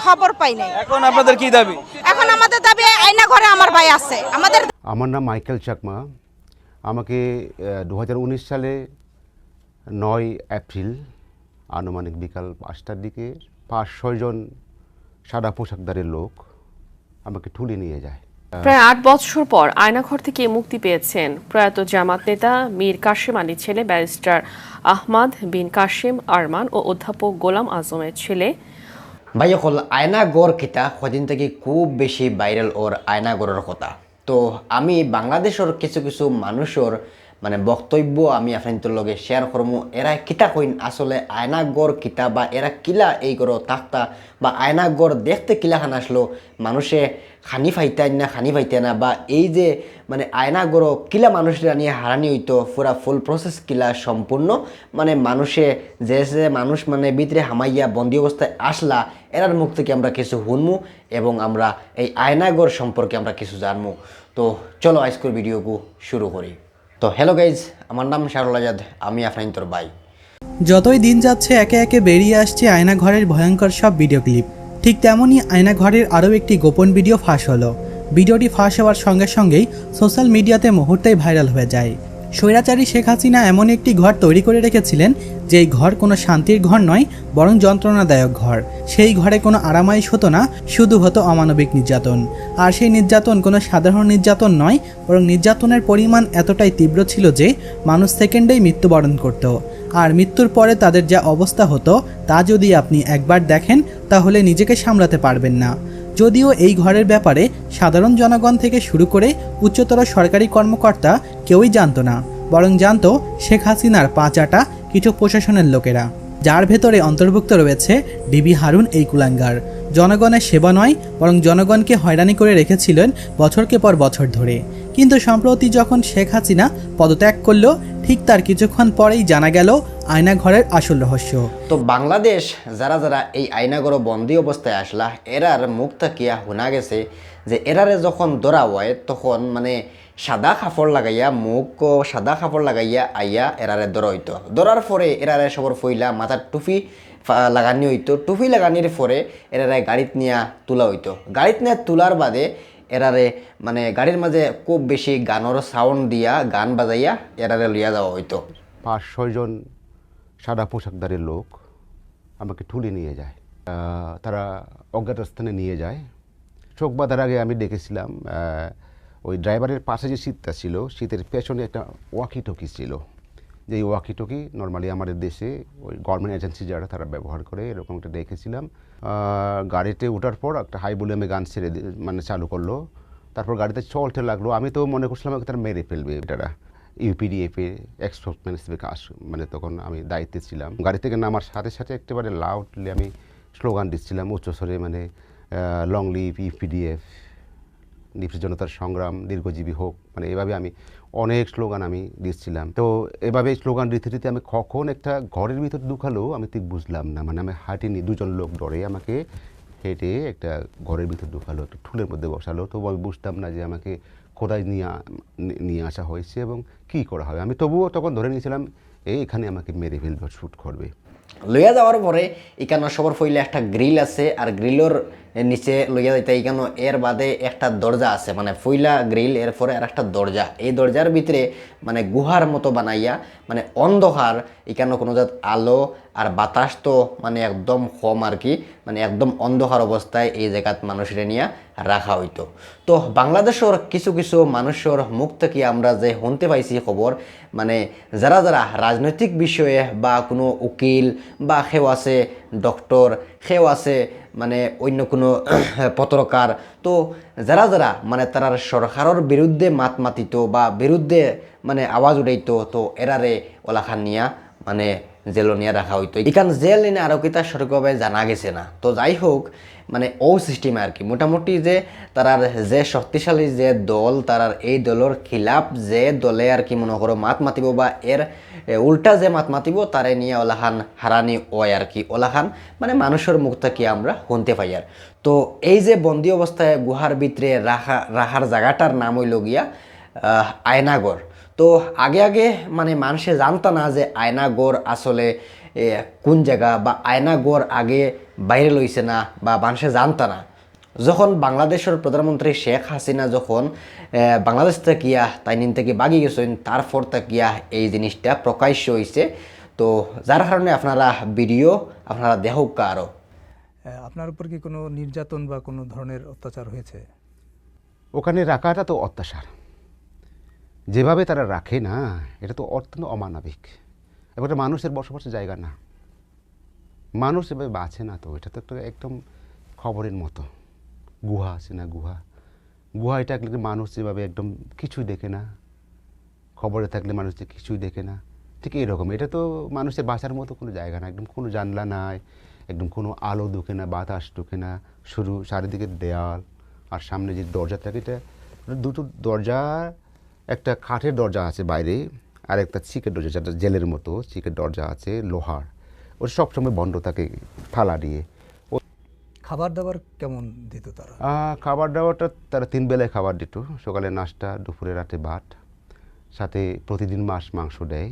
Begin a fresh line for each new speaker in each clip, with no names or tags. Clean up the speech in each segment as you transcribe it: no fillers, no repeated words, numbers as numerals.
খবর পাই নাই।
এখন আপনাদের কি দাবি?
এখন আমাদের দাবি আয়না ঘরে আমার ভাই আছে।
আমার নাম মাইকেল চাকমা। আমাকে 2019 সালে 9 এপ্রিল আনুমানিক বিকাল 5টার দিকে 5-6 জন সাদা পোশাকধারী লোক আমাকে তুলে নিয়ে যায়।
প্রায় 8 বছর পর আয়নাঘর থেকে মুক্তি পেয়েছেন প্রয়াত জামাত নেতা মীর কাশেম আলীর ছেলে ব্যারিস্টার আহমাদ বিন কাশেম আরমান ও অধ্যাপক গোলাম আজমের ছেলে।
ভাইয়া হল আয়নাগড় কিতা কদিন থেকে খুব বেশি ভাইরাল ওর আয়নাগড়ের কথা। তো আমি বাংলাদেশের কিছু কিছু মানুষের মানে বক্তব্য আমি আপনাদের লগে শেয়ার করবো। এরা কিতা কইন আসলে আয়নাগড় কিতা বা এরা কিলা এই করো তাক্তা বা আয়নাগড় দেখতে কিলাখান আসলো, মানুষে খানি ফাইতেন না খানি ফাইতে না, বা এই যে মানে আয়নাগড় কিলা মানুষরা নিয়ে হারানি হইতো পুরা ফুল প্রসেস কিলা সম্পূর্ণ মানে মানুষে যে যে মানুষ মানে ভিতরে হামাইয়া বন্দি অবস্থায় আসলা এরার মুখ থেকে আমরা কিছু শুনমু এবং আমরা এই আয়নাগড় সম্পর্কে আমরা কিছু জানমু। তো চলো আজকের ভিডিওকে শুরু করি। তো হ্যালো গাইজ, আমার নাম শাহরুল আজাদ, আমি আপনার ভাই।
যতই দিন যাচ্ছে একে একে বেরিয়ে আসছে আয়নাঘরের ভয়ঙ্কর সব ভিডিও ক্লিপ। ঠিক তেমনই আয়নাঘরের আরও একটি গোপন ভিডিও ফাঁস হলো। ভিডিওটি ফাঁস হওয়ার সঙ্গে সঙ্গেই সোশ্যাল মিডিয়াতে মুহূর্তেই ভাইরাল হয়ে যায়। স্বৈরাচারী শেখ হাসিনা এমন একটি ঘর তৈরি করে রেখেছিলেন যেই ঘর কোনো শান্তির ঘর নয়, বরং যন্ত্রণাদায়ক ঘর। সেই ঘরে কোনো আরামাইশ হতো না, শুধু হতো অমানবিক নির্যাতন। আর সেই নির্যাতন কোনো সাধারণ নির্যাতন নয়, বরং নির্যাতনের পরিমাণ এতটাই তীব্র ছিল যে মানুষ সেকেন্ডেই মৃত্যুবরণ করত। আর মৃত্যুর পরে তাদের যা অবস্থা হতো তা যদি আপনি একবার দেখেন তাহলে নিজেকে সামলাতে পারবেন না। যদিও এই ঘরের ব্যাপারে সাধারণ জনগণ থেকে শুরু করে উচ্চতর সরকারি কর্মকর্তা কেউই জানতো না, বরং জানতো শেখ হাসিনার পাঁচাটা কিছু প্রশাসনের লোকেরা, যার ভেতরে অন্তর্ভুক্ত রয়েছে ডিবি হারুন এই কুলাঙ্গার। জনগণের সেবা নয়, বরং জনগণকে হয়রানি করে রেখেছিলেন বছরকে পর বছর ধরে। কিন্তু সম্প্রতি যখন শেখ হাসিনা পদত্যাগ করলো, ঠিক তার কিছুক্ষণ পরেই জানা গেল আয়নাঘরের আসল রহস্য।
তো বাংলাদেশ যারা যারা এই আয়নাগড় বন্দি অবস্থায় আসলা এরার মুখ থাকিয়া শোনা গেছে যে এরারে যখন ধরা হয় তখন মানে সাদা কাপড় লাগাইয়া মুখ সাদা কাপড় লাগাইয়া আইয়া এরারে ধরা হইতো। ধরার পরে এরারে সবর ফইলা মাথার টুপি লাগানি হইতো। টুপি লাগানির পরে এরারে গাড়িত নিয়ে তোলা হইতো। গাড়িত নিয়ে তোলার বাদে এরারে মানে গাড়ির মাঝে খুব বেশি গানের সাউন্ড দিয়া গান বাজাইয়া এরারে লইয়া যাওয়া হইতো।
5-6 জন সাদা পোশাকধারী লোক আমাকে তুলে নিয়ে যায়। তারা অজ্ঞাত স্থানে নিয়ে যায়। চোখ বাঁধার আগে আমি দেখেছিলাম ওই ড্রাইভারের পাশে যে সিটটা ছিল, সিটের পেছনে একটা ওয়াকি টকি ছিল। যে ওয়াকি টকি নর্মালি আমাদের দেশে ওই গভর্নমেন্ট এজেন্সি যারা তারা ব্যবহার করে, এরকম একটা দেখেছিলাম। গাড়িতে ওঠার পর একটা হাই ভলিউমে গান ছেড়ে মানে চালু করলো। তারপর গাড়িতে চলতে লাগলো। আমি তো মনে করছিলাম তারা মেরে ফেলবে। এটারা ইউপিডিএফে এক্সপোর্টম্যান হিসেবে কাজ মানে তখন আমি দায়িত্বে ছিলাম। গাড়ি থেকে নামার সাথে সাথে একেবারে লাউডলি আমি স্লোগান দিচ্ছিলাম উচ্চস্বরে, মানে লং লিভ ইউপিডিএফ, নিপীড়িত জনতার সংগ্রাম দীর্ঘজীবী হোক, মানে এভাবে আমি অনেক স্লোগান আমি দিচ্ছিলাম। তো এভাবে স্লোগান দিতে দিতে আমি কখন একটা ঘরের ভিতর ঢুকালো আমি ঠিক বুঝলাম না। মানে আমি হাঁটিনি, 2 জন লোক ধরে আমাকে হেঁটে একটা ঘরের ভিতর ঢুকালো, একটা ঠুলের মধ্যে বসালো। তবু আমি বুঝতাম না যে আমাকে কোথায় নিয়ে আসা হয়েছে এবং কী করা হবে। আমি তবুও তখন ধরে নিয়েছিলাম এখানে আমাকে মেরে ফেলবে, শ্যুট করবে।
লইয়া যাওয়ার পরে এখানে সবার ফইলে একটা গ্রিল আছে, আর গ্রিলের নিচে লইয়া যাইতে এখানে এর বাদে একটা দরজা আছে, মানে ফইলা গ্রিল এর পরে আর একটা দরজা। এই দরজার ভিতরে মানে গুহার মতো বানাইয়া মানে অন্ধকার, এখানে কোনো জাত আলো আর বাতাস তো মানে একদম কম আর কি, মানে একদম অন্ধকার অবস্থায় এই জায়গাত মানুষের নিয়ে রাখা হইতো। তো বাংলাদেশের কিছু কিছু মানুষের মুখ থেকে আমরা যে শুনতে পাইছি খবর, মানে যারা যারা রাজনৈতিক বিষয়ে বা কোনো উকিল বা কেউ আছে ডক্টর, কেউ আছে মানে অন্য কোনো পত্রকার, তো যারা যারা মানে তারা সরকারের বিরুদ্ধে মাত মাতিত বা বিরুদ্ধে মানে আওয়াজ উঠাইতো, তো এরারে ওলাখান নিয়া মানে জেল নিয়ে রাখা হইতো। এখান জেল নিয়ে আরও কি তার সঠিকভাবে জানা গেছে না। তো যাই হোক, মানে ও সিস্টেমে আর কি মোটামুটি যে তারার যে শক্তিশালী যে দল, তারার এই দলের খিলাফ যে দলে আর কি মনে করো মাত মাতিব বা এর উল্টা যে মাত মাতিব তারে নিয়ে ওলাখান হারানি ওয় আর কি। ওলাখান মানে মানুষের মুখ থেকে আমরা শুনতে পাই। আর তো এই যে বন্দি অবস্থায় গুহার ভিতরে রাখার জায়গাটার নাম হইল গিয়া আয়নাগড়। তো আগে আগে মানে মানুষে জানতো না যে আয়নাগড় আসলে কোন জায়গা বা আয়নাগর আগে বাইরে লইছে না বা মানুষে জানতা না। যখন বাংলাদেশের প্রধানমন্ত্রী শেখ হাসিনা যখন বাংলাদেশ থাকিয়া তাই নিন থেকে বাগি গেছেন, তারপর থাকিয়া এই জিনিসটা প্রকাশ্য হয়েছে। তো যার কারণে আপনারা ভিডিও আপনারা দেখুক আরও।
আপনার উপর কি কোনো নির্যাতন বা কোনো ধরনের অত্যাচার হয়েছে?
ওখানে রাখাটা তো অত্যাচার, যেভাবে তারা রাখে না, এটা তো অত্যন্ত অমানবিক এবং এটা মানুষের বসবাসের জায়গা না। মানুষ এভাবে বাঁচে না, তো এটা তো একটা একদম খবরের মতো। গুহা আছে না, গুহা এটা মানুষ যেভাবে একদম কিছুই দেখে না, খবরে থাকলে মানুষ যে কিছুই দেখে না, ঠিক এইরকম। এটা তো মানুষের বাঁচার মতো কোনো জায়গা না, একদম কোনো জানলা নাই, একদম কোনো আলো ঢুকে না, বাতাস ঢুকে না, শুধু চারিদিকে দেয়াল আর সামনে যে দরজা থাকে, এটা দুটো দরজা, একটা কাঠের দরজা আছে বাইরে আর একটা চিকের দরজা, যেটা জেলের মতো চিকের দরজা আছে লোহার, ওটা সবসময় বন্ধ থাকে থালা দিয়ে।
খাবার দাবার কেমন দিত তারা?
খাবার দাবারটা তারা 3 বেলায় খাবার দিত, সকালে নাস্তা, দুপুরে রাতে ভাত, সাথে প্রতিদিন মাংস দেয়।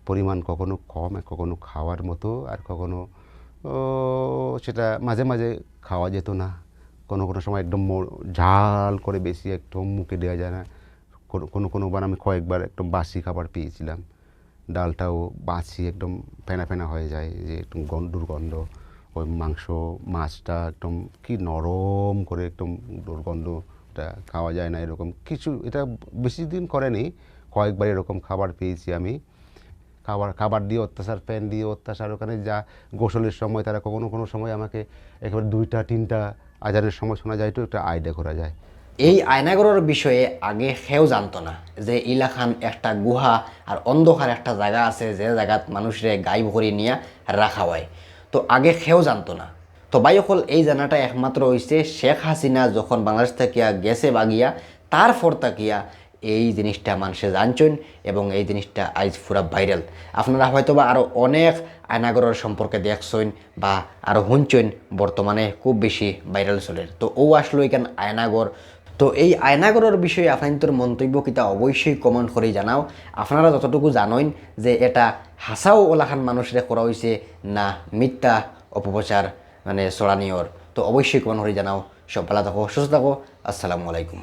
পরিমাণ কখনো কম, কখনো খাওয়ার মতো, আর কখনো সেটা মাঝে মাঝে খাওয়া যেত না। কোনো কোনো সময় একদম ঝাল করে বেশি একদম মুখে দেওয়া যায় না। কোনোবার আমি কয়েকবার একদম বাসি খাবার পেয়েছিলাম, ডালটাও বাসি একদম ফেনা ফেনা হয়ে যায়, যে একদম দুর্গন্ধ। ওই মাছটা একদম কি নরম করে একদম দুর্গন্ধটা খাওয়া যায় না, এরকম কিছু। এটা বেশি দিন করেনি, কয়েকবার এরকম খাবার পেয়েছি আমি। খাবার দিয়ে অত্যাচার, ফ্যান দিয়ে অত্যাচার। ওখানে যা গোসলের সময় তারা কোনো সময় আমাকে একেবারে 2টা-3টা আজানের সময় শোনা যায়, তো একটা আইডিয়া করা যায়।
এই আয়নাগরের বিষয়ে আগে কেউ জানতো না যে ইলাখান একটা গুহা আর অন্ধকার একটা জায়গা আছে, যে জায়গাত মানুষরে গাইব করে নিয়ে রাখা হয়। তো আগে কেউ জানতো না। তো বাইকল এই জানাটা একমাত্র হয়েছে শেখ হাসিনা যখন বাংলাদেশ থাকিয়া গেছে বাগিয়া, তারপর তাকিয়া এই জিনিসটা মানুষে জানছেন এবং এই জিনিসটা আজ পুরা ভাইরাল। আপনারা হয়তো বা আরও অনেক আয়নাগরের সম্পর্কে দেখছেন বা আরও শুনছেন, বর্তমানে খুব বেশি ভাইরাল চলে। তো ও আসলো এখানে আয়নাগর। তো এই আয়নাগরের বিষয়ে আপনাদের মন্তব্য কিতা অবশ্যই কমেন্ট করে জানাও। আপনারা যতটুকু জানেন যে এটা হাসাও ওলাখান মানুষরে করা হয়েছে না মিথ্যা অপপ্রচার মানে চড়ানিওর, তো অবশ্যই কমেন্ট করে জানাও। সব ভালো থাকো, সুস্থ থাকো। আসসালামু আলাইকুম।